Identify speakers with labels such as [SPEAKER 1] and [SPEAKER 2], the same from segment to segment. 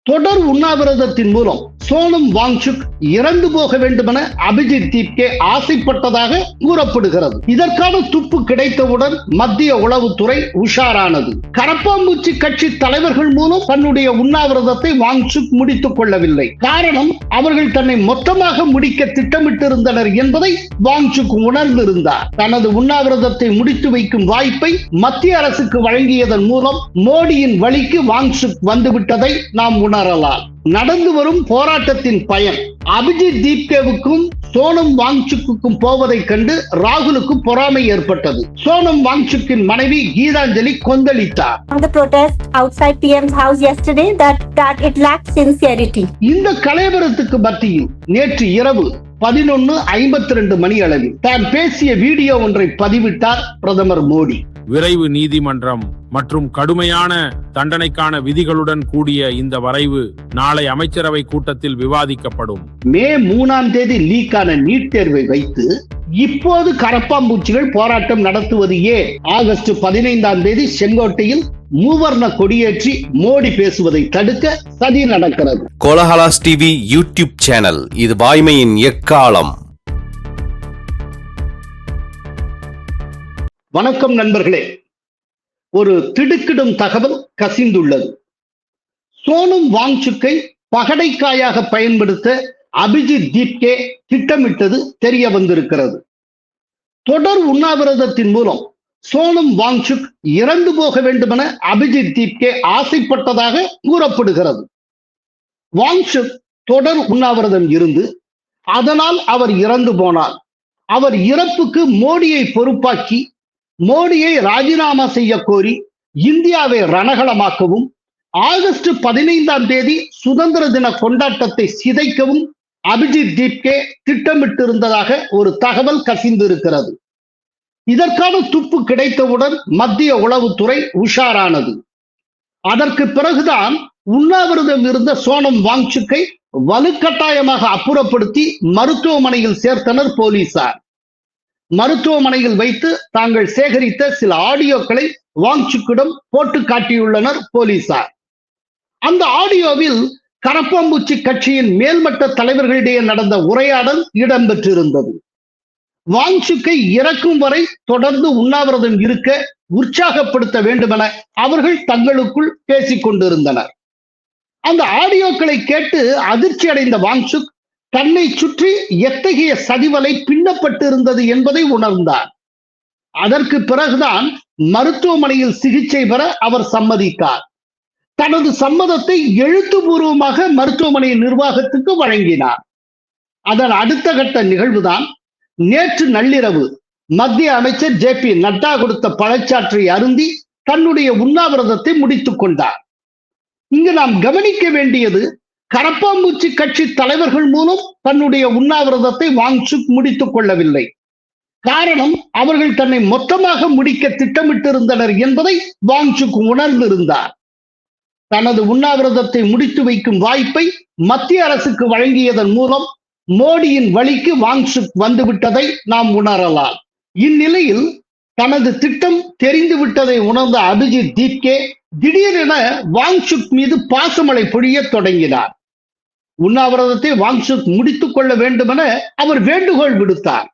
[SPEAKER 1] தொடர் உண்ணாவிரதத்தின் மூலம் சோனம் வாங்சுக் இறந்து போக வேண்டுமென அபிஜித் தீப்கே ஆசைப்பட்டதாக கூறப்படுகிறது. இதற்கான துப்பு கிடைத்தவுடன் மத்திய உளவுத்துறை உஷாரானது. கரப்பாம்பூச்சி கட்சி தலைவர்கள் மூலம் தன்னுடைய உண்ணாவிரதத்தை வாங்சுக் முடித்துக் கொள்ளவில்லை. காரணம், அவர்கள் தன்னை மொத்தமாக முடிக்க திட்டமிட்டிருந்தனர் என்பதை வாங்சுக் உணர்ந்திருந்தார். தனது உண்ணாவிரதத்தை முடித்து வைக்கும் வாய்ப்பை மத்திய அரசுக்கு வழங்கியதன் மூலம் மோடியின் வழிக்கு வாங்சுக் வந்துவிட்டதை நாம் உணரலாம். நடந்து வரும் போராட்டத்தின் பயன் அபிஜித் தீப்கேவுக்கும் சோனம் வாங்சுக்கும் போவதைக் கண்டு ராகுலுக்கு பொறாமை ஏற்பட்டது. சோனம் வாங்சுக்கின் மனைவி Gitanjali கொந்தளித்தார்.
[SPEAKER 2] The protest outside PM's house yesterday that it lacked sincerity.
[SPEAKER 1] இந்த கலவரத்துக்கு மத்தியில் நேற்று இரவு 11:52 மணி அளவில் தான் பேசிய வீடியோ ஒன்றை பதிவிட்டார் பிரதமர் மோடி.
[SPEAKER 3] விரைவு நீதிமன்றம் மற்றும் கடுமையான தண்டனைக்கான விதிகளுடன் கூடிய இந்த வரைவு நாளை அமைச்சரவை கூட்டத்தில் விவாதிக்கப்படும்.
[SPEAKER 1] மே 3 லீக்கான நீட் தேர்வை வைத்து இப்போது கரப்பாம்பூச்சிகள் போராட்டம் நடத்துவது ஏன்? ஆகஸ்ட் 15 செங்கோட்டையில் மூவர்ண கொடியேற்றி மோடி பேசுவதை தடுக்க சதி நடக்கிறது.
[SPEAKER 4] கோலஹலாஸ் டிவி யூடியூப் சேனல், இது வாய்மையின் எக்காலம்.
[SPEAKER 1] வணக்கம் நண்பர்களே, ஒரு திடுக்கிடும் தகவல் கசிந்துள்ளது. சோனம் வாங்சுக்கை பகடைக்காயாக பயன்படுத்த அபிஜித் தீப்கே திட்டமிட்டது தெரிய வந்திருக்கிறது. தொடர் உண்ணாவிரதத்தின் மூலம் சோனம் வாங்சுக் இறந்து போக வேண்டுமென அபிஜித் தீப்கே ஆசைப்பட்டதாக கூறப்படுகிறது. வாங்சுக் தொடர் உண்ணாவிரதம் இருந்து அதனால் அவர் இறந்து போனார். அவர் இறப்புக்கு மோடியை பொறுப்பாக்கி மோடியை ராஜினாமா செய்ய கோரி இந்தியாவை ரணகளமாக்கவும் ஆகஸ்ட் 15 சுதந்திர தின கொண்டாட்டத்தை சிதைக்கவும் அபிஜித் தீப்கே திட்டமிட்டிருந்ததாக ஒரு தகவல் கசிந்திருக்கிறது. இதற்கான துப்பு கிடைத்தவுடன் மத்திய உளவுத்துறை உஷாரானது. அதற்கு பிறகுதான் உண்ணாவிரதம் இருந்த சோனம் வாங்சுக்கை வலுக்கட்டாயமாக அப்புறப்படுத்தி மருத்துவமனையில் சேர்த்தனர் போலீசார். மருத்துவமனையில் வைத்து தாங்கள் சேகரித்த சில ஆடியோக்களை வாங்சுக்கிடம் போட்டு காட்டியுள்ளனர் போலீசார். அந்த ஆடியோவில் கரப்பாம்பூச்சி கட்சியின் மேல்மட்ட தலைவர்களிடையே நடந்த உரையாடல் இடம்பெற்றிருந்தது. வாங்சுக்கை இறக்கும் வரை தொடர்ந்து உண்ணாவிரதம் இருக்க உற்சாகப்படுத்த வேண்டுமென அவர்கள் தங்களுக்குள் பேசிக் கொண்டிருந்தனர். அந்த ஆடியோக்களை கேட்டு அதிர்ச்சி அடைந்த வாங்சுக் தன்னை சுற்றி எத்தகைய சதிவலை பின்னப்பட்டிருந்தது என்பதை உணர்ந்தார். அதற்கு பிறகுதான் மருத்துவமனையில் சிகிச்சை பெற அவர் சம்மதித்தார். தனது சம்மதத்தை எழுத்துப்பூர்வமாக மருத்துவமனை நிர்வாகத்துக்கு வழங்கினார். அதன் அடுத்த கட்ட நிகழ்வுதான் நேற்று நள்ளிரவு மத்திய அமைச்சர் JP நட்டா கொடுத்த பழச்சாற்றை அருந்தி தன்னுடைய உண்ணாவிரதத்தை முடித்துக் கொண்டார். இங்கு நாம் கவனிக்க வேண்டியது, கரப்பாம்பூச்சி கட்சி தலைவர்கள் மூலம் தன்னுடைய உண்ணாவிரதத்தை வாங்சுக் முடித்துக் கொள்ளவில்லை. காரணம், அவர்கள் தன்னை மொத்தமாக முடிக்க திட்டமிட்டிருந்தனர் என்பதை வாங்சுக் உணர்ந்திருந்தார். தனது உண்ணாவிரதத்தை முடித்து வைக்கும் வாய்ப்பை மத்திய அரசுக்கு வழங்கியதன் மூலம் மோடியின் வழிக்கு வாங்சுக் வந்துவிட்டதை நாம் உணரலாம். இந்நிலையில் தனது திட்டம் தெரிந்துவிட்டதை உணர்ந்த அபிஜித் தீப்கே திடீரென வாங்சுக் மீது பாசமழை பொழிய தொடங்கினார். உண்ணாவிரதத்தை வாங்சுக் முடித்துக் கொள்ள வேண்டுமென அவர் வேண்டுகோள் விடுத்தார்.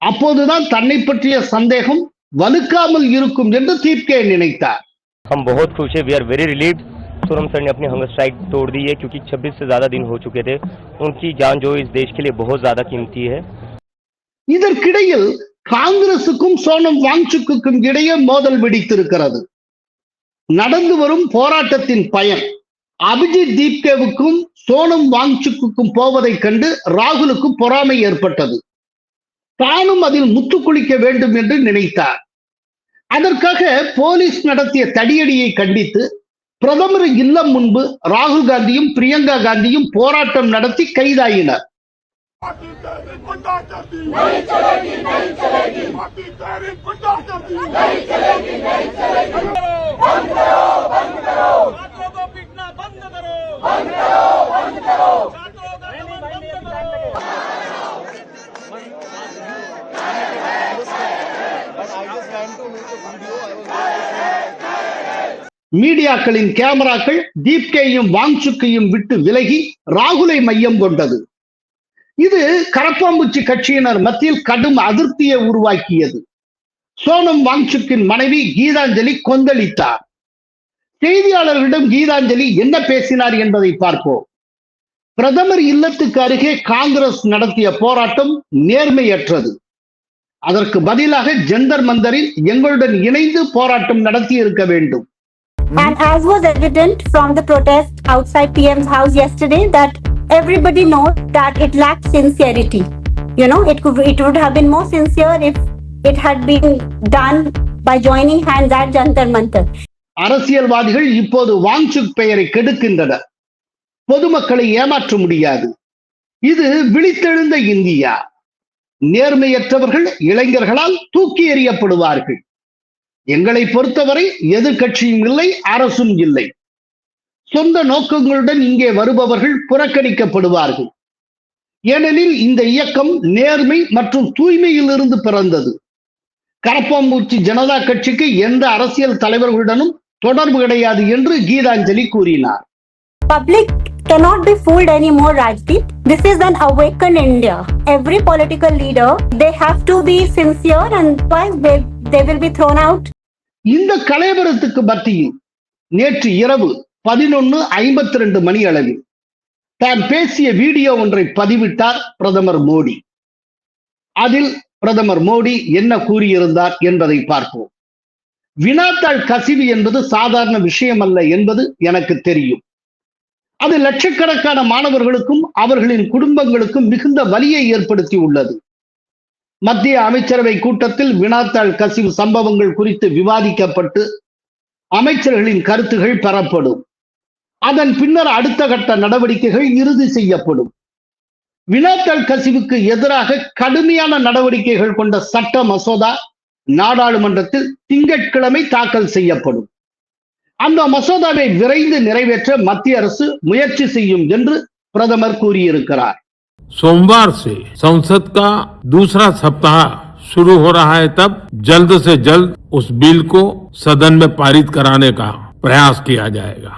[SPEAKER 1] அப்போதுதான் தன்னை பற்றிய சந்தேகம் வலுக்காமல் இருக்கும் என்று தீப்கே நினைத்தார்.
[SPEAKER 5] हम बहुत खुश है, we are very relieved. Sonam sir ने अपनी हंगर स्ट्राइक तोड़ दी है, क्योंकि 26 से ज्यादा दिन हो चुके थे। उनकी जान जो इस देश के लिए बहुत ज्यादा कीमती है।
[SPEAKER 1] இதற்கிடையில் காங்கிரசுக்கும் சோனம் வாங்சுக்கும் இடையே மோதல் வெடித்திருக்கிறது. நடந்து வரும் போராட்டத்தின் பயன் அபிஜித் தீப்கேவுக்கும் சோனம் வாங்சுக்கும் போவதைக் கண்டு ராகுலுக்கு பொறாமை ஏற்பட்டது. தானும் அதில் முத்து குளிக்க வேண்டும் என்று நினைத்தார். அதற்காக போலீஸ் நடத்திய தடியடியை கண்டித்து பிரதமர் இல்லம் முன்பு ராகுல் காந்தியும் பிரியங்கா காந்தியும் போராட்டம் நடத்தி கைதாயினர். மீடியாக்களின் கேமராக்கள் தீப்கேயும் வாங்சுக்கையும் விட்டு விலகி ராகுலை மையம் கொண்டது. இது கரப்பாம்பூச்சி கட்சியினர் மத்தியில் கடும் அதிருப்தியை உருவாக்கியது. சோனம் வாங்சுக்கின் மனைவி கீதாஞ்சலி கொந்தளித்தார். செய்தியாளர்களிடம் கீதாஞ்சலி என்ன பேசினார் என்பதை பார்ப்போம். பிரதமர் இல்லத்துக்கு அருகே காங்கிரஸ் நடத்திய போராட்டம் நேர்மையற்றது. அதற்கு பதிலாக ஜந்தர் மந்தரில் எங்களுடன் இணைந்து போராட்டம் நடத்தி இருக்க வேண்டும்.
[SPEAKER 2] And as was evident from the protest outside PM's house yesterday, that everybody knows that it lacked sincerity. You know, it would have been more sincere if it had been done by joining hands at Jantar Mantar.
[SPEAKER 1] அரசியல்வாதிகள் இப்போது வாங்சுக் பெயரை கெடுக்கின்றனர். பொதுமக்களை ஏமாற்ற முடியாது. இது விழித்தெழுந்த India. நேர்மையற்றவர்கள் இளைஞர்களால் தூக்கி எறியப்படுவார்கள். எங்களை பொறுத்தவரை எதிர்கட்சியும் இல்லை, அரசும் இல்லை. சொந்த நோக்கங்களுடன் இங்கே வருபவர்கள் புறக்கணிக்கப்படுவார்கள். ஏனெனில் இந்த இயக்கம் நேர்மை மற்றும் தூய்மையிலிருந்து பிறந்தது. கரப்பாம்பூச்சி ஜனதா கட்சிக்கு எந்த அரசியல் தலைவர்களுடனும் தொடர்பு கிடையாது என்று கீதாஞ்சலி கூறினார்.
[SPEAKER 2] Public cannot be fooled anymore, Rajdeep. This is an awakened India. Every political leader, they have to be sincere, and otherwise they will be thrown out.
[SPEAKER 1] இந்த கலவரத்துக்கு மத்தியில் நேற்று இரவு 11:52 மணி அளவில் தான் பேசிய வீடியோ ஒன்றை பதிவிட்டார் பிரதமர் மோடி. அதில் பிரதமர் மோடி என்ன கூறியிருந்தார் என்பதை பார்ப்போம். வினாத்தாள் கசிவு என்பது சாதாரண விஷயம் அல்ல என்பது எனக்கு தெரியும். அது லட்சக்கணக்கான மாணவர்களுக்கும் அவர்களின் குடும்பங்களுக்கும் மிகுந்த வலியை ஏற்படுத்தி உள்ளது. மத்திய அமைச்சரவை கூட்டத்தில் வினாத்தாள் கசிவு சம்பவங்கள் குறித்து விவாதிக்கப்பட்டு அமைச்சர்களின் கருத்துகள் பெறப்படும். அதன் பின்னர் அடுத்த கட்ட நடவடிக்கைகள் இறுதி செய்யப்படும். வினாத்தாள் கசிவுக்கு எதிராக கடுமையான நடவடிக்கைகள் கொண்ட சட்ட மசோதா நாடாளுமன்றத்தில் திங்கட்கிழமை தாக்கல் செய்யப்படும். அந்த மசோதாவை விரைந்து நிறைவேற்ற மத்திய அரசு முயற்சி செய்யும் என்று பிரதமர் கூறியிருக்கிறார்.
[SPEAKER 3] सोमवार से संसद का दूसरा सप्ताह शुरू हो रहा है, तब जल्द से जल्द उस बिल को सदन में पारित कराने का प्रयास किया जाएगा.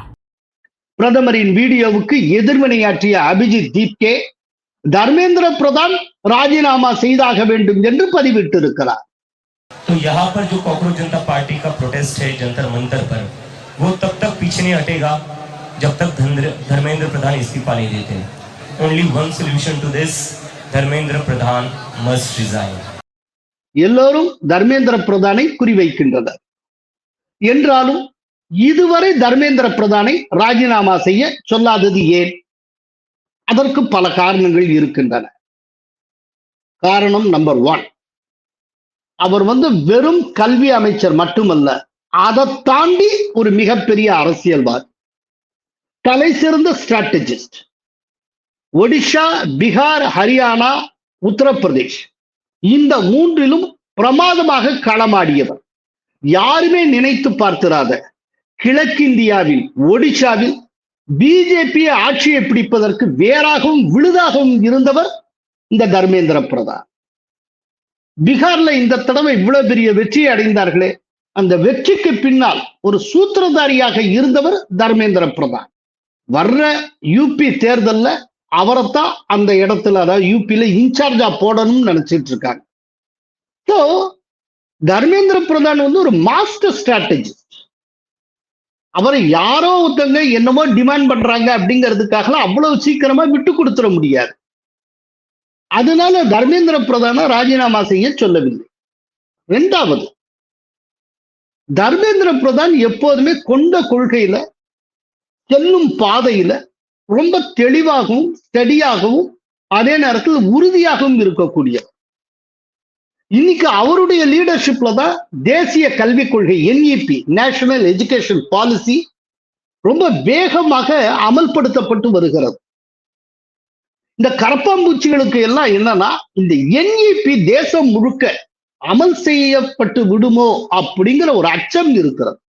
[SPEAKER 1] பிரதமரின் வீடியோவுக்கு எதிர்வினையாற்றிய அபிஜித் தீப்கே தர்மேந்திர பிரதான் ராஜினாமா செய்தாக வேண்டும் என்று பதிவிட்டிருக்கிறார்.
[SPEAKER 5] तो यहाँ पर जो कॉकरोच जनता पार्टी का प्रोटेस्ट है जंतर मंतर पर, वो तब तक पीछे नहीं हटेगा जब तक धर्मेंद्र प्रधान इस्तीफा नहीं देते. Only one solution to this: Dharmendra Pradhan must resign.
[SPEAKER 1] எல்லோரும் தர்மேந்திர பிரதானை குறிவைக்கின்றனர். என்றாலும் இதுவரை தர்மேந்திர பிரதானை ராஜினாமா செய்ய சொல்லாதது ஏன்? அதற்கு பல காரணங்கள் இருக்கின்றன. காரணம் நம்பர் 1, அவர் வெறும் கல்வி அமைச்சர் மட்டுமல்ல, அதை தாண்டி ஒரு மிகப்பெரிய அரசியல்வாதி, தலை சிறந்த ஸ்ட்ராட்டஜிஸ்ட். ஒடிஷா, பீகார், ஹரியானா, உத்தரப்பிரதேஷ் இந்த மூன்றிலும் பிரமாதமாக களமாடியவர். யாருமே நினைத்து பார்த்திராத கிழக்கிந்தியாவில் ஒடிஷாவில் பிஜேபியை ஆட்சியை பிடிப்பதற்கு வேறாகவும் விழுதாகவும் இருந்தவர் இந்த தர்மேந்திர பிரதான். பீகார்ல இந்த தடவை இவ்வளவு பெரிய வெற்றியை அடைந்தார்களே, அந்த வெற்றிக்கு பின்னால் ஒரு சூத்திரதாரியாக இருந்தவர் தர்மேந்திர பிரதான். வர்ற யூபி தேர்தல்ல அவரைத்தான் அந்த இடத்துல, அதாவது யூபியில இன்சார்ஜா போடணும்னு நினைச்சிட்டு இருக்காங்க. ஸோ தர்மேந்திர பிரதான் ஒரு மாஸ்டர் ஸ்ட்ராட்டஜிஸ்ட். அவரை யாரோ ஒருத்தங்க என்னமோ டிமாண்ட் பண்றாங்க அப்படிங்கிறதுக்காக அவ்வளவு சீக்கிரமா விட்டு கொடுத்துட முடியாது. அதனால தர்மேந்திர பிரதான ராஜினாமா செய்ய சொல்லவில்லை. 2வது, தர்மேந்திர பிரதான் எப்போதுமே கொண்ட கொள்கையில, செல்லும் பாதையில ரொம்ப தெளிவாகவும் ஸ்டடியாகவும் அதே நேரத்தில் உறுதியாகவும் இருக்கக்கூடியவர். இன்னைக்கு அவருடைய லீடர்ஷிப்ல தான் தேசிய கல்விக் கொள்கை NEP, நேஷனல் எஜுகேஷன் பாலிசி, ரொம்ப வேகமாக அமல்படுத்தப்பட்டு வருகிறது. இந்த கரப்பாம்பூச்சிகளுக்கு எல்லாம் என்னன்னா, இந்த NEP தேசம் முழுக்க அமல் செய்யப்பட்டு விடுமோ அப்படிங்கிற ஒரு அச்சம் இருக்கிறது.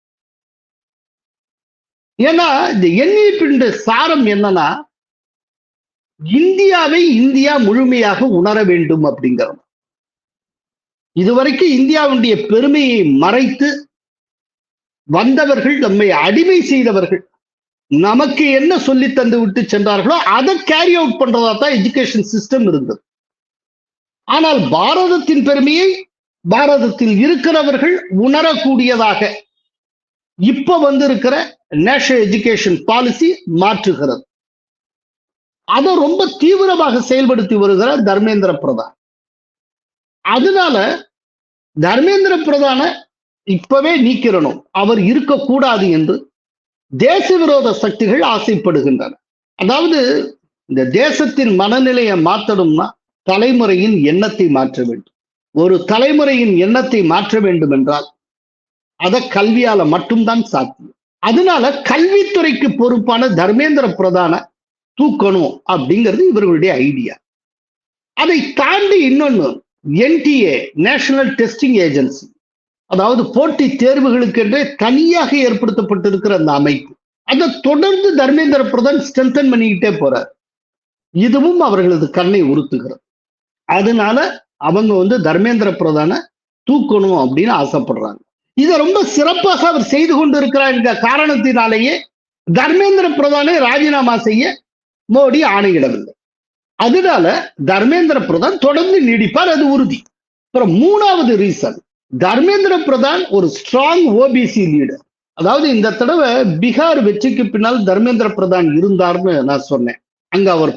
[SPEAKER 1] ஏன்னா இந்த NEP சாரம் என்னன்னா, இந்தியாவை இந்தியா முழுமையாக உணர வேண்டும் அப்படிங்கிறது. இதுவரைக்கும் இந்தியாவுடைய பெருமையை மறைத்து வந்தவர்கள் நம்மை அடிமை செய்தவர்கள் நமக்கு என்ன சொல்லி தந்து விட்டு சென்றார்களோ அதை கேரி அவுட் பண்றதா தான் எஜுகேஷன் சிஸ்டம் இருந்தது. ஆனால் பாரதத்தின் பெருமையை பாரதத்தில் இருக்கிறவர்கள் உணரக்கூடியதாக இப்ப வந்திருக்கிற நேஷனல் எஜுகேஷன் பாலிசி மாற்றுகிறது. அதை ரொம்ப தீவிரமாக செயல்படுத்தி வருகிற தர்மேந்திர பிரதான். அதனால தர்மேந்திர பிரதான இப்பவே நீக்கிறணும், அவர் இருக்கக்கூடாது என்று தேச விரோத சக்திகள் ஆசைப்படுகின்றன. அதாவது இந்த தேசத்தின் மனநிலையை மாற்றணும்னா தலைமுறையின் எண்ணத்தை மாற்ற வேண்டும். ஒரு தலைமுறையின் எண்ணத்தை மாற்ற வேண்டும் என்றால் அதை கல்வியால மட்டும்தான் சாத்தியம். அதனால கல்வித்துறைக்கு பொறுப்பான தர்மேந்திர பிரதான தூக்கணும் அப்படிங்கிறது இவர்களுடைய ஐடியா. அதை தாண்டி இன்னொன்னு NTA நேஷனல் டெஸ்டிங் ஏஜென்சி, அதாவது போட்டி தேர்வுகளுக்கு என்றே தனியாக ஏற்படுத்தப்பட்டிருக்கிற அந்த அமைப்பு, அதை தொடர்ந்து தர்மேந்திர பிரதான் ஸ்ட்ரென்தன் பண்ணிக்கிட்டே போறார். இதுவும் அவர்களது கண்ணை உறுத்துகிறது. அதனால அவங்க தர்மேந்திர பிரதான தூக்கணும் அப்படின்னு ஆசைப்படுறாங்க. இதை ரொம்ப சிறப்பாக அவர் செய்து கொண்டு இருக்கிறார் என்ற காரணத்தினாலேயே தர்மேந்திர பிரதானை ராஜினாமா செய்ய மோடி ஆணையிடவில்லை. அதனால தர்மேந்திர பிரதான் தொடர்ந்து நீடிப்பார், அது உறுதி. அப்புறம் மூணாவது ரீசன், தர்மேந்திர பிரதான் ஒரு ஸ்ட்ராங் ஓபிசி லீடர். அதாவது இந்த தடவை பீகார் வெற்றிக்கு பின்னால் தர்மேந்திர பிரதான் இருந்தார்னு நான் சொன்னேன். அங்க அவர்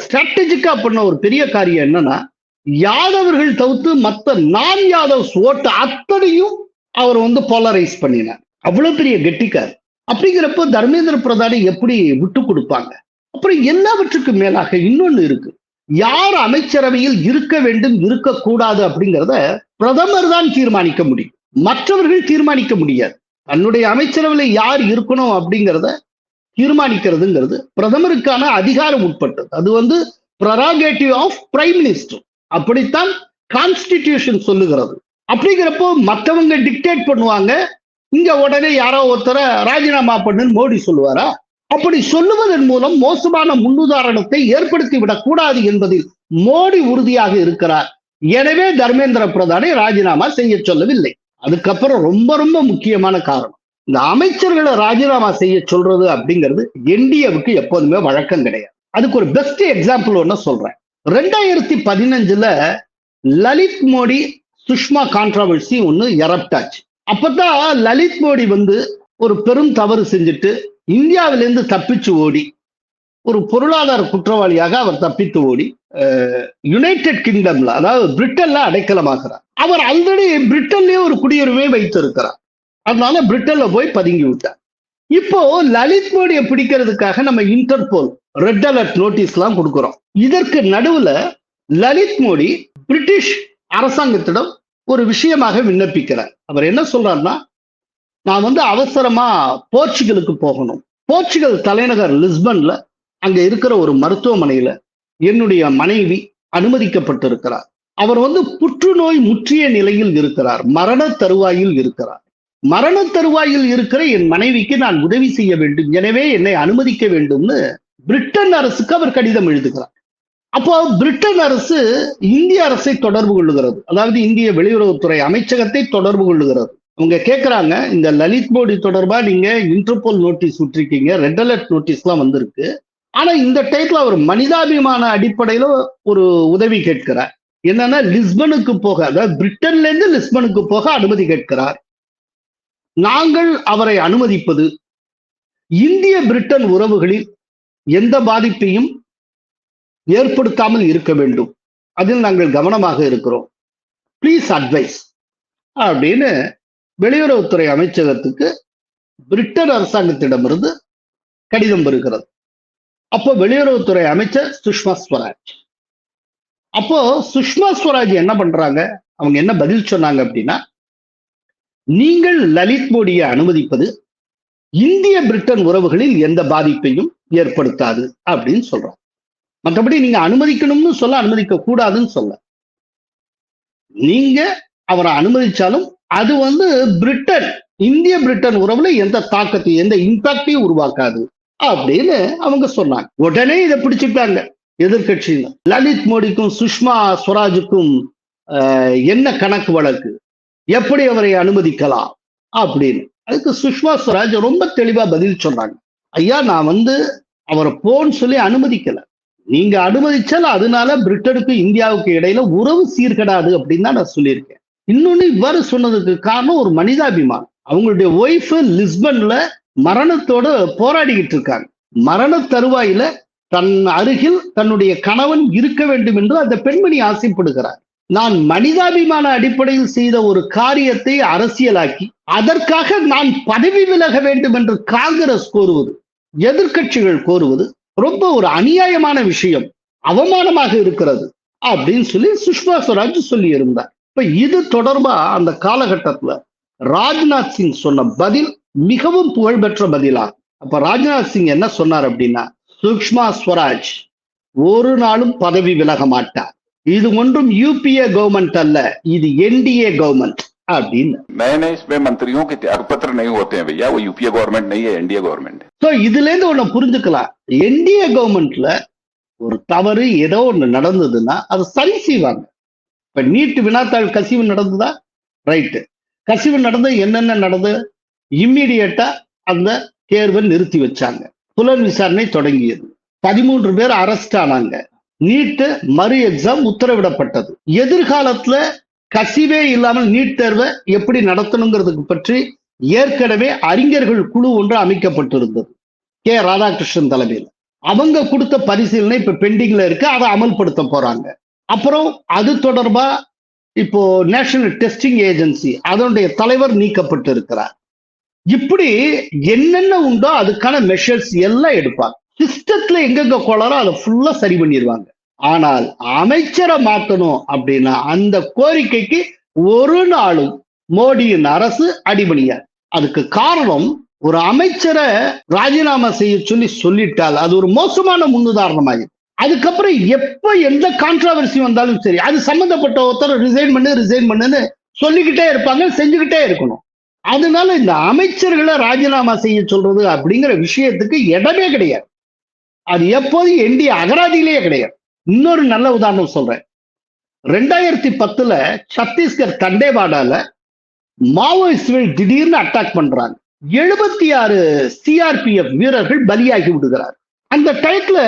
[SPEAKER 1] ஸ்ட்ராட்டஜிக்கா பண்ண ஒரு பெரிய காரியம் என்னன்னா, யாதவர்கள் தவிர்த்து மற்ற நான் யாதவ் ஓட்டு அத்தனையும் அவர் போலரைஸ் பண்ணினார். அவ்வளவு பெரிய கெட்டிக்கார். அப்படிங்கிறப்போ தர்மேந்திர பிரதானை எப்படி விட்டு கொடுப்பாங்க? அப்புறம் எல்லாவற்றுக்கும் மேலாக இன்னொன்னு இருக்கு, யார் அமைச்சரவையில் இருக்க வேண்டும் இருக்கக்கூடாது அப்படிங்கிறத பிரதமர் தான் தீர்மானிக்க முடியும், மற்றவர்கள் தீர்மானிக்க முடியாது. தன்னுடைய அமைச்சரவையில் யார் இருக்கணும் அப்படிங்கிறத தீர்மானிக்கிறதுங்கிறது பிரதமருக்கான அதிகாரம் உட்பட்டது. அது ப்ரெரோகேட்டிவ் ஆஃப் பிரைம் மினிஸ்டர், அப்படித்தான் கான்ஸ்டிடியூஷன் சொல்லுகிறது. அப்படிங்கிறப்போ மற்றவங்க டிக்டேட் பண்ணுவாங்க, இங்க உடனே யாரோ ஒருத்தர ராஜினாமா பண்ணுன்னு மோடி சொல்லுவாரா? அப்படி சொல்லுவதன் மூலம் மோசமான முன்னுதாரணத்தை ஏற்படுத்தி விடக் கூடாது என்பதில் மோடி உறுதியாக இருக்கிறார். எனவே தர்மேந்திர பிரதானை ராஜினாமா செய்ய சொல்லவில்லை. அதுக்கப்புறம் ரொம்ப ரொம்ப முக்கியமான காரணம், இந்த அமைச்சர்களை ராஜினாமா செய்ய சொல்றது அப்படிங்கிறது NDAவுக்கு எப்போதுமே வழக்கம் கிடையாது. அதுக்கு ஒரு பெஸ்ட் எக்ஸாம்பிள் ஒன்னு சொல்றேன். 2015 லலித் மோடி சுஷ்மா கான்ட்ராவர்சி ஒன்னு எரப்ட் ஆச்சு. அப்பதான் லலித் மோடி ஒரு பெரும் தவறு செஞ்சுட்டு இந்தியாவிலிருந்து தப்பிச்சு ஓடி, ஒரு பொருளாதார குற்றவாளியாக அவர் தப்பித்து ஓடி யுனைடெட் கிங்டம்ல, அதாவது பிரிட்டன்ல அடைக்கலமாகிறார். அவர் ஆல்ரெடி பிரிட்டன்லயே ஒரு குடியுரிமை வைத்திருக்கிறார். அதனால பிரிட்டன்ல போய் பதுங்கி விட்டார். இப்போ லலித் மோடியை பிடிக்கிறதுக்காக நம்ம இன்டர்போல் ரெட் அலர்ட் நோட்டீஸ் எல்லாம் கொடுக்கிறோம். இதற்கு நடுவுல லலித் மோடி பிரிட்டிஷ் அரசாங்கத்திடம் ஒரு விஷயமாக விண்ணப்பிக்கிறார். அவர் என்ன சொல்றாருன்னா, நான் அவசரமா போர்ச்சுகலுக்கு போகணும், போர்ச்சுகல் தலைநகர் லிஸ்பன்ல அங்க இருக்கிற ஒரு மருத்துவமனையில என்னுடைய மனைவி அனுமதிக்கப்பட்டிருக்கிறார். அவர் புற்றுநோய் முற்றிய நிலையில் இருக்கிறார், மரண தருவாயில் இருக்கிறார். மரண தருவாயில் இருக்கிற என் மனைவிக்கு நான் உதவி செய்ய வேண்டும், எனவே என்னை அனுமதிக்க வேண்டும்னு பிரிட்டன் அரசுக்கு அவர் கடிதம் எழுதுகிறார். அப்போ பிரிட்டன் அரசு இந்திய அரசை தொடர்பு கொள்ளுகிறது, அதாவது இந்திய வெளியுறவுத்துறை அமைச்சகத்தை தொடர்பு கொள்ளுகிறது. அவங்க கேட்கிறாங்க, இந்த லலித் மோடி தொடர்பா நீங்க இன்டர்போல் நோட்டீஸ் விட்டுருக்கீங்க, ரெட் அலர்ட் நோட்டீஸ் எல்லாம் வந்திருக்கு, ஆனா இந்த டைத்துல அவர் மனிதாபிமான அடிப்படையில ஒரு உதவி கேட்கிறார். என்னன்னா லிஸ்பனுக்கு போக, அதாவது பிரிட்டன்ல இருந்து லிஸ்பனுக்கு போக அனுமதி கேட்கிறார். நாங்கள் அவரை அனுமதிப்பது இந்திய பிரிட்டன் உறவுகளில் எந்த பாதிப்பையும் ஏற்படுத்தாமல் இருக்க வேண்டும், அதில் நாங்கள் கவனமாக இருக்கிறோம், ப்ளீஸ் அட்வைஸ் அப்படின்னு வெளியுறவுத்துறை அமைச்சகத்துக்கு பிரிட்டன் அரசாங்கத்திடமிருந்து கடிதம் வருகிறது. அப்போ வெளியுறவுத்துறை அமைச்சர் சுஷ்மா ஸ்வராஜ். அப்போ சுஷ்மா ஸ்வராஜ் என்ன பண்றாங்க, அவங்க என்ன பதில் சொன்னாங்க அப்படின்னா, நீங்கள் லலித் மோடியை அனுமதிப்பது இந்திய பிரிட்டன் உறவுகளில் எந்த பாதிப்பையும் ஏற்படுத்தாது அப்படின்னு சொல்றாங்க. மற்றபடி நீங்க அனுமதிக்கணும்னு சொல்ல, அனுமதிக்க கூடாதுன்னு சொல்ல, நீங்க அவரை அனுமதிச்சாலும் அது பிரிட்டன் இந்திய பிரிட்டன் உறவுல எந்த தாக்கத்தையும் எந்த இம்பாக்டையும் உருவாக்காது அப்படின்னு அவங்க சொன்னாங்க. உடனே இதை பிடிச்சிட்டாங்க எதிர்கட்சியினர். லலித் மோடிக்கும் சுஷ்மா ஸ்வராஜுக்கும் என்ன கணக்கு வழக்கு, எப்படி அவரை அனுமதிக்கலாம் அப்படின்னு. அதுக்கு சுஷ்மா ஸ்வராஜ் ரொம்ப தெளிவா பதில் சொன்னாங்க. ஐயா, நான் அவரை போன்னு சொல்லி அனுமதிக்கல. நீங்க அனுமதிச்சால் அதனால பிரிட்டனுக்கும் இந்தியாவுக்கு இடையில உறவு சீர்கெடாது அப்படின்னு தான் நான் சொல்லியிருக்கேன். இன்னொன்னு இவ்வாறு சொன்னதுக்கு காரணம் ஒரு மனிதாபிமானம். அவங்களுடைய ஒய்ஃப் லிஸ்பன்ல மரணத்தோடு போராடிக்கிட்டு இருக்காங்க. மரண தருவாயில தன் அருகில் தன்னுடைய கணவன் இருக்க வேண்டும் என்று அந்த பெண்மணி ஆசைப்படுகிறார். நான் மனிதாபிமான அடிப்படையில் செய்த ஒரு காரியத்தை அரசியலாக்கி அதற்காக நான் பதவி விலக வேண்டும் என்று காங்கிரஸ் கோருவது, எதிர்க்கட்சிகள் கோருவது ரொம்ப ஒரு அநியாயமான விஷயம், அவமானமாக இருக்கிறது அப்படின்னு சொல்லி சுஷ்மா ஸ்வராஜ் சொல்லி இருந்தார். இப்ப இது தொடர்பா அந்த காலகட்டத்துல ராஜ்நாத் சிங் சொன்ன பதில் மிகவும் புகழ்பெற்ற பதிலாகும். அப்ப ராஜ்நாத் சிங் என்ன சொன்னார் அப்படின்னா, சுஷ்மா ஸ்வராஜ் ஒரு நாளும் பதவி விலக மாட்டார், இது ஒன்றும் யூபிஏ கவர்மெண்ட் அல்ல, இது என்டிஏ கவர்மெண்ட் அப்படின்னு.
[SPEAKER 6] नए इसमें मंत्रियों के त्याग पत्र नहीं होते हैं भैया, वो यूपीए गवर्नमेंट नहीं है, एनडीए गवर्नमेंट है.
[SPEAKER 1] சோ இதுல இருந்து ஒண்ணு புரிஞ்சுக்கலாம், என்டிஏ கவர்மெண்ட்ல ஒரு தவறு ஏதோ ஒண்ணு நடந்ததுன்னா அது சரி செய்வாங்க. இப்ப நீட் வினாத்தாள் கசிவு நடந்ததா, ரைட்டு, கசிவு நடந்து என்னென்ன நடந்து இம்மிடியட்டா அந்த தேர்வை நிறுத்தி வச்சாங்க, புலன் விசாரணை தொடங்கியது, 13 பேர் அரெஸ்ட் ஆனாங்க, நீட்டு மறு எக்ஸாம் உத்தரவிடப்பட்டது. எதிர்காலத்துல கசிவே இல்லாமல் நீட் தேர்வை எப்படி நடத்தணுங்கிறதுக்கு பற்றி ஏற்கனவே அறிஞர்கள் குழு ஒன்று அமைக்கப்பட்டிருந்தது கே ராதாகிருஷ்ணன் தலைமையில். அவங்க கொடுத்த பரிசீலனை இப்ப பெண்டிங்ல இருக்கு, அதை அமல்படுத்த போறாங்க. அப்புறம் அது தொடர்பா இப்போ நேஷனல் டெஸ்டிங் ஏஜென்சி அதனுடைய தலைவர் நீக்கப்பட்டு இருக்கிறார். இப்படி என்னென்ன உண்டோ அதுக்கான மெஷர்ஸ் எல்லாம் எடுப்பாங்க. சிஸ்டத்துல எங்கெங்க கோளாரோ அதை ஃபுல்லா சரி பண்ணிடுவாங்க. ஆனால் அமைச்சரை மாத்தணும் அப்படின்னா அந்த கோரிக்கைக்கு ஒரு நாளும் மோடியின் அரசு அடிபணியாது. அதுக்கு காரணம், ஒரு அமைச்சரை ராஜினாமா செய்ய சொல்லிட்டால் அது ஒரு மோசமான முன்னுதாரணமாகும். அதுக்கப்புறம் எப்ப எந்த கான்ட்ராவர்சி வந்தாலும் சரி, அது சம்பந்தப்பட்ட ஒருத்தர் ரிசைன் பண்ணுன்னு சொல்லிக்கிட்டே இருப்பாங்க, செஞ்சுக்கிட்டே இருக்கணும். அதனால இந்த அமைச்சர்களை ராஜினாமா செய்ய சொல்றது அப்படிங்கிற விஷயத்துக்கு இடமே கிடையாது. அது எப்போதும் என்டிஏ அகராதியிலேயே கிடையாது. இன்னொரு நல்ல உதாரணம் சொல்றேன். 2010 சத்தீஸ்கர் தண்டேவாடால மாவோயிஸ்டுகள் திடீர்னு அட்டாக் பண்றாங்க. 76 சிஆர்பிஎஃப் வீரர்கள் பலியாகி விடுகிறார். அந்த டயத்துல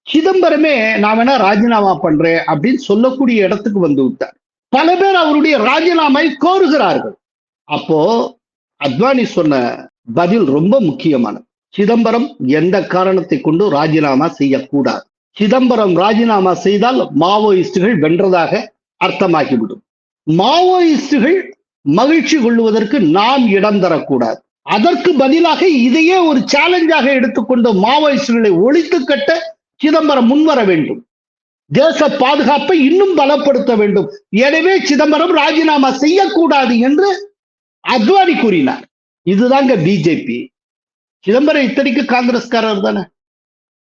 [SPEAKER 1] சிதம்பரமே நான் வேணா ராஜினாமா பண்றேன் அப்படின்னு சொல்லக்கூடிய இடத்துக்கு வந்து விட்டார். பல பேர் அவருடைய ராஜினாமை கோருகிறார்கள். அப்போ அத்வானி சொன்ன பதில் ரொம்ப முக்கியமானது. சிதம்பரம் எந்த காரணத்தை கொண்டு ராஜினாமா செய்யக்கூடாது. சிதம்பரம் ராஜினாமா செய்தால் மாவோயிஸ்டுகள் வென்றதாக அர்த்தமாகிவிடும். மாவோயிஸ்டுகள் மகிழ்ச்சி கொள்வதற்கு நாம் இடம் தரக்கூடாது. அதற்கு பதிலாக இதையே ஒரு சேலஞ்சாக எடுத்துக்கொண்டு மாவோயிஸ்டுகளை ஒழித்து கட்ட சிதம்பரம் முன்வர வேண்டும். தேச பாதுகாப்பை இன்னும் பலப்படுத்த வேண்டும். எனவே சிதம்பரம் ராஜினாமா செய்யக்கூடாது என்று அத்வானி கூறினார். இதுதாங்க பிஜேபி. சிதம்பரம் இத்தனைக்கு காங்கிரஸ்காரர் தானே,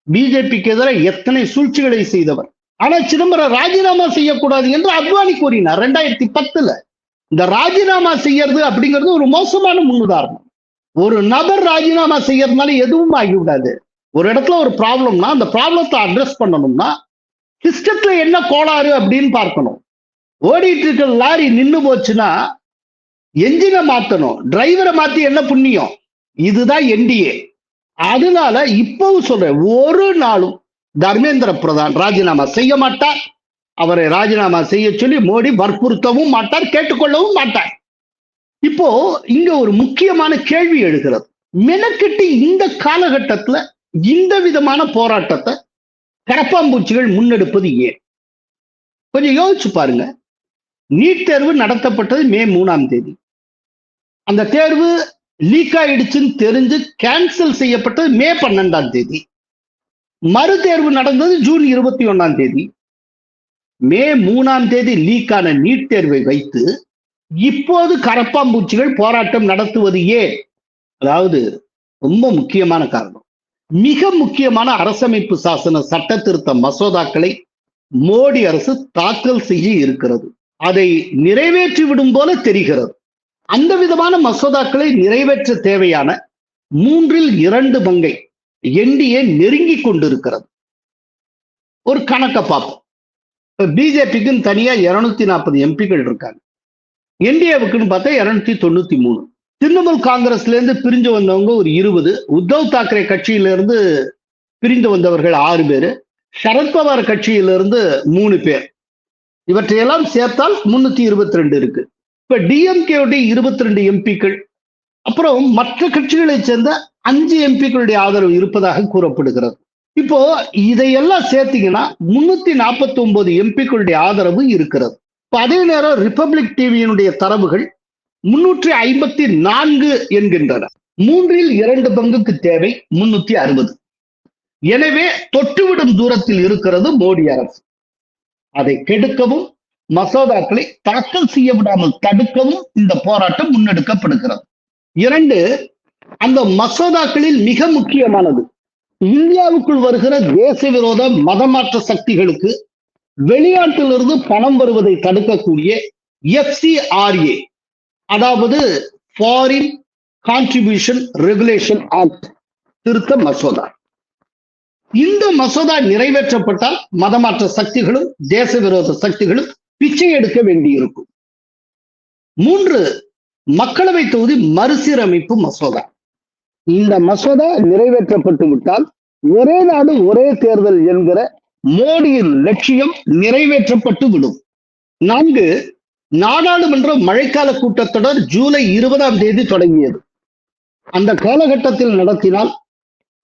[SPEAKER 1] பிஜேபிக்கு எதிராக எத்தனை சூழ்ச்சிகளை செய்தவர். ஆனா சிதம்பரம் ராஜினாமா செய்யக்கூடாது என்று அத்வானி கூறினார் 2010. இந்த ராஜினாமா செய்யறது அப்படிங்கிறது ஒரு மோசமான முன்னுதாரணம். ஒரு நபர் ராஜினாமா செய்யறதுனால எதுவும் ஆகிவிடாது. ஒரு இடத்துல ஒரு ப்ராப்ளம்னா அந்த ப்ராப்ளத்தை அட்ரஸ் பண்ணணும்னா சிஸ்டத்துல என்ன கோளாறு அப்படின்னு பார்க்கணும். ஓடிட்டு இருக்க லாரி நின்னு போச்சுன்னா என்ஜினை மாத்தணும், டிரைவரை மாத்தி என்ன புண்ணியம்? இதுதான் என்டிஏ. அதனால இப்பவும் சொல்றேன், ஒரு நாளும் தர்மேந்திர பிரதான் ராஜினாமா செய்ய மாட்டார். அவரை ராஜினாமா செய்ய சொல்லி மோடி வற்புறுத்தவும் மாட்டார், கேட்டுக்கொள்ளவும் மாட்டார். இப்போ இங்க ஒரு முக்கியமான கேள்வி எழுகிறது. மெனக்கெட்டு இந்த காலகட்டத்துல இந்த விதமான போராட்டத்தை கரப்பாம்பூச்சிகள் முன்னெடுப்பது ஏன்? கொஞ்சம் யோசிச்சு பாருங்க. நீட் தேர்வு நடத்தப்பட்டது மே 3ஆம் தேதி. அந்த தேர்வு லீக் ஆயிடுச்சுன்னு தெரிஞ்சு கேன்சல் செய்யப்பட்டது மே 12ஆம் தேதி. மறு தேர்வு நடந்தது ஜூன் 21ஆம் தேதி. மே 3ஆம் தேதி லீக் ஆன நீட் தேர்வை வைத்து இப்போது கரப்பாம்பூச்சிகள் போராட்டம் நடத்துவது ஏன்? அதாவது ரொம்ப முக்கியமான காரணம், மிக முக்கியமான அரசமைப்பு சாசன சட்ட திருத்த மசோதாக்களை மோடி அரசு தாக்கல் செய்ய இருக்கிறது. அதை நிறைவேற்றி விடும் போல தெரிகிறது. அந்த விதமான மசோதாக்களை நிறைவேற்ற தேவையான 2/3 பங்கை என்டிஏ நெருங்கி கொண்டிருக்கிறது. ஒரு கணக்கை பார்ப்போம். இப்ப பிஜேபிக்கு தனியா 240 எம்பிக்கள் இருக்காங்க. என்டிஏவுக்குன்னு பார்த்தா 293. திரிணாமுல் காங்கிரஸ்ல இருந்து பிரிஞ்சு வந்தவங்க ஒரு 20, உத்தவ் தாக்கரே கட்சியிலிருந்து பிரிந்து வந்தவர்கள் 6 பேர், சரத்பவார் கட்சியிலிருந்து 3 பேர். இவற்றையெல்லாம் சேர்த்தால் 322 இருக்கு. இப்ப டிஎம்கேவுடைய 22 எம்பிக்கள், அப்புறம் மற்ற கட்சிகளை சேர்ந்த 5 எம்பிக்களுடைய ஆதரவு இருப்பதாக கூறப்படுகிறது. இப்போ இதையெல்லாம் சேர்த்தீங்கன்னா 349 எம்பிக்களுடைய ஆதரவு இருக்கிறது. இப்ப அதே நேரம் ரிபப்ளிக் டிவியினுடைய தரவுகள் 354 என்கின்றன. 2 பங்குக்கு தேவை 360. எனவே தொட்டுவிடும் தூரத்தில் இருக்கிறது மோடி அரசு. அதை கெடுக்கவும், மசோதாக்களை தாக்கல் செய்ய விடாமல் தடுக்கவும் இந்த போராட்டம் முன்னெடுக்கப்படுகிறது. 2, அந்த மசோதாக்களில் மிக முக்கியமானது, இந்தியாவுக்குள் வருகிற தேச விரோத மதமாற்ற சக்திகளுக்கு வெளிநாட்டிலிருந்து பணம் வருவதை தடுக்கக்கூடிய FCRA, அதாவது ஃபாரின் கான்ட்ரிபியூஷன் ரெகுலேஷன் ஆக்ட் திருத்த மசோதா. இந்த மசோதா நிறைவேற்றப்பட்டால் மதமாற்ற சக்திகளும் தேச விரோத சக்திகளும் பிச்சை எடுக்க வேண்டியிருக்கும். 3, மக்களவை தொகுதி மறுசீரமைப்பு மசோதா. இந்த மசோதா நிறைவேற்றப்பட்டு விட்டால் ஒரே நாடு ஒரே தேர்தல் என்கிற மோடியின் லட்சியம் நிறைவேற்றப்பட்டு விடும். 4, நாடாளுமன்ற மழைக்கால கூட்டத்தொடர் ஜூலை 20ஆம் தேதி தொடங்கியது. அந்த காலகட்டத்தில் நடத்தினால்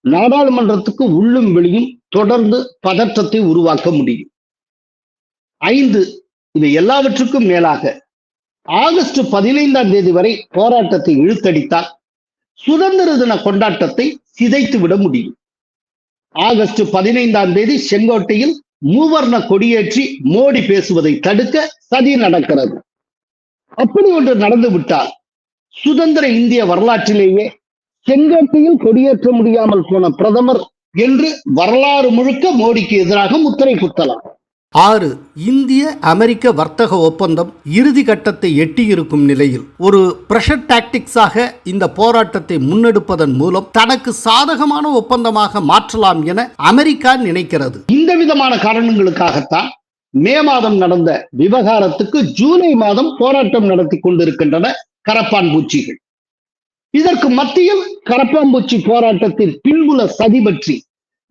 [SPEAKER 1] நாடாளுமன்றத்துக்கு உள்ளும் வெளியும் தொடர்ந்து பதற்றத்தை உருவாக்க முடியும். 5, இது எல்லாவற்றுக்கும் மேலாக ஆகஸ்ட் 15ஆம் தேதி வரை போராட்டத்தை இழுத்தடித்தால் சுதந்திர தின கொண்டாட்டத்தை சிதைத்து விட முடியும். ஆகஸ்ட் 15ஆம் தேதி செங்கோட்டையில் மூவர்ண கொடியேற்றி மோடி பேசுவதை தடுக்க சதி நடக்கிறது. அப்படி ஒன்று நடந்துவிட்டால் சுதந்திர இந்திய வரலாற்றிலேயே செங்கோட்டையில் கொடியேற்ற முடியாமல் போன பிரதமர் என்று வரலாறு முழுக்க மோடிக்கு எதிராக முத்திரை குத்தலாம்.
[SPEAKER 7] 6, இந்திய அமெரிக்க வர்த்தக ஒப்பந்தம் இறுதி கட்டத்தை எட்டியிருக்கும் நிலையில் ஒரு பிரஷர் டாக்டிக்ஸாக இந்த போராட்டத்தை முன்னெடுப்பதன் மூலம் தனக்கு சாதகமான ஒப்பந்தமாக மாற்றலாம் என அமெரிக்கா நினைக்கிறது.
[SPEAKER 1] இந்த விதமான காரணங்களுக்காகத்தான் மே மாதம் நடந்த விவகாரத்துக்கு ஜூலை மாதம் போராட்டம் நடத்தி கொண்டிருக்கின்றன கரப்பான் பூச்சிகள். இதற்கு மத்தியில் கரப்பாம்பூச்சி போராட்டத்தின் பின்புல சதி பற்றி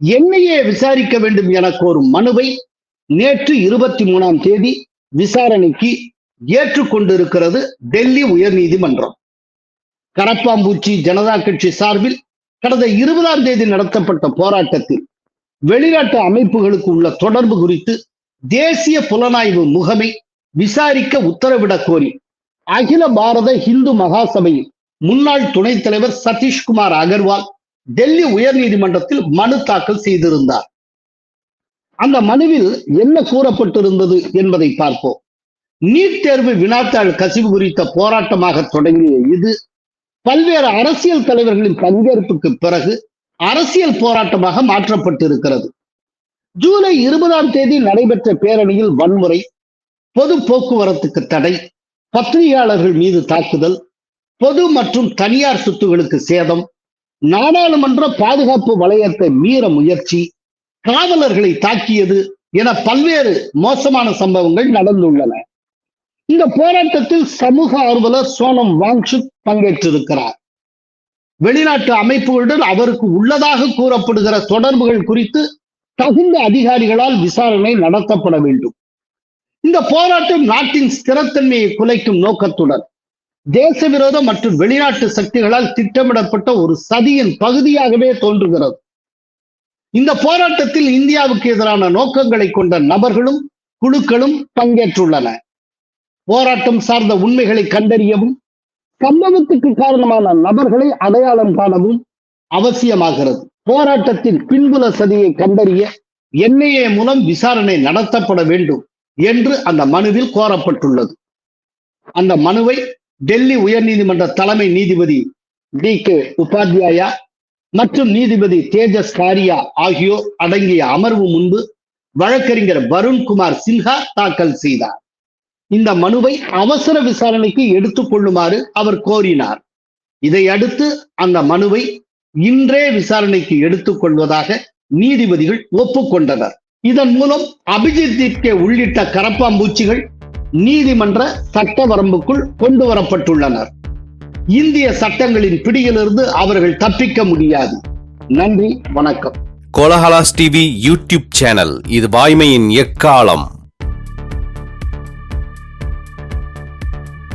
[SPEAKER 1] என்னையே விசாரிக்க வேண்டும் என கோரும் மனுவை நேற்று 23ஆம் தேதி விசாரணைக்கு ஏற்றுக்கொண்டிருக்கிறது டெல்லி உயர்நீதிமன்றம். கரப்பாம்பூச்சி ஜனதா கட்சி சார்பில் கடந்த 20ஆம் தேதி நடத்தப்பட்ட போராட்டத்தில் வெளிநாட்டு அமைப்புகளுக்கு உள்ள தொடர்பு குறித்து தேசிய புலனாய்வு முகமை விசாரிக்க உத்தரவிடக் கோரி அகில பாரத இந்து மகாசபையில் முன்னாள் துணைத் தலைவர் சதீஷ்குமார் அகர்வால் டெல்லி உயர்நீதிமன்றத்தில் மனு தாக்கல் செய்திருந்தார். அந்த மனுவில் என்ன கூறப்பட்டிருந்தது என்பதை பார்ப்போம். நீட் தேர்வு வினாத்தாள் கசிவு குறித்த போராட்டமாக தொடங்கிய இது பல்வேறு அரசியல் தலைவர்களின் பங்கேற்புக்கு பிறகு அரசியல் போராட்டமாக மாற்றப்பட்டிருக்கிறது. ஜூலை 20ஆம் தேதி நடைபெற்ற பேரணியில் வன்முறை, பொது போக்குவரத்துக்கு தடை, பத்திரிகையாளர்கள் மீது தாக்குதல், பொது மற்றும் தனியார் சொத்துகளுக்கு சேதம், நாடாளுமன்ற பாதுகாப்பு வளையத்தை மீற முயற்சி, காவலர்களை தாக்கியது என பல்வேறு மோசமான சம்பவங்கள் நடந்துள்ளன. இந்த போராட்டத்தில் சமூக ஆர்வலர் சோனம் வாங்சுக் பங்கேற்றிருக்கிறார். வெளிநாட்டு அமைப்புகளுடன் அவருக்கு உள்ளதாக கூறப்படுகிற தொடர்புகள் குறித்து தகுந்த அதிகாரிகளால் விசாரணை நடத்தப்பட வேண்டும். இந்த போராட்டம் நாட்டின் ஸ்திரத்தன்மையை குலைக்கும் நோக்கத்துடன் தேச விரோத மற்றும் வெளிநாட்டு சக்திகளால் திட்டமிடப்பட்ட ஒரு சதியின் பகுதியாகவே தோன்றுகிறது. இந்த போராட்டத்தில் இந்தியாவுக்கு எதிரான நோக்கங்களை கொண்ட நபர்களும் குழுக்களும் பங்கேற்றுள்ளன. போராட்டம் சார்ந்த உண்மைகளை கண்டறியவும் சம்பவத்துக்கு காரணமான நபர்களை அடையாளம் காணவும் அவசியமாகிறது. போராட்டத்தின் பின்புல சதியை கண்டறிய NIA மூலம் விசாரணை நடத்தப்பட வேண்டும் என்று அந்த மனுவில் கோரப்பட்டுள்ளது. அந்த மனுவை டெல்லி உயர்நீதிமன்ற தலைமை நீதிபதி DK உபாத்யாயா மற்றும் நீதிபதி தேஜஸ் காரியா ஆகியோர் அடங்கிய அமர்வு முன்பு வழக்கறிஞர் வருண்குமார் சின்ஹா தாக்கல் செய்தார். இந்த மனுவை அவசர விசாரணைக்கு எடுத்துக் கொள்ளுமாறு அவர் கோரினார். இதை அடுத்து அந்த மனுவை இன்றே விசாரணைக்கு எடுத்துக் கொள்வதாக நீதிபதிகள் ஒப்புக்கொண்டனர். இதன் மூலம் அபிஜித் தீப்கே உள்ளிட்ட கரப்பாம்பூச்சிகள் நீதிமன்ற சட்ட வரம்புக்குள் கொண்டு வரப்பட்டுள்ளனர். இந்திய சட்டங்களின் பிடியிலிருந்து அவர்கள் தப்பிக்க முடியாது. நன்றி, வணக்கம்.
[SPEAKER 4] கோலஹலாஸ் டிவி யூடியூப் சேனல், இது வாய்மையின் எக்காலம்.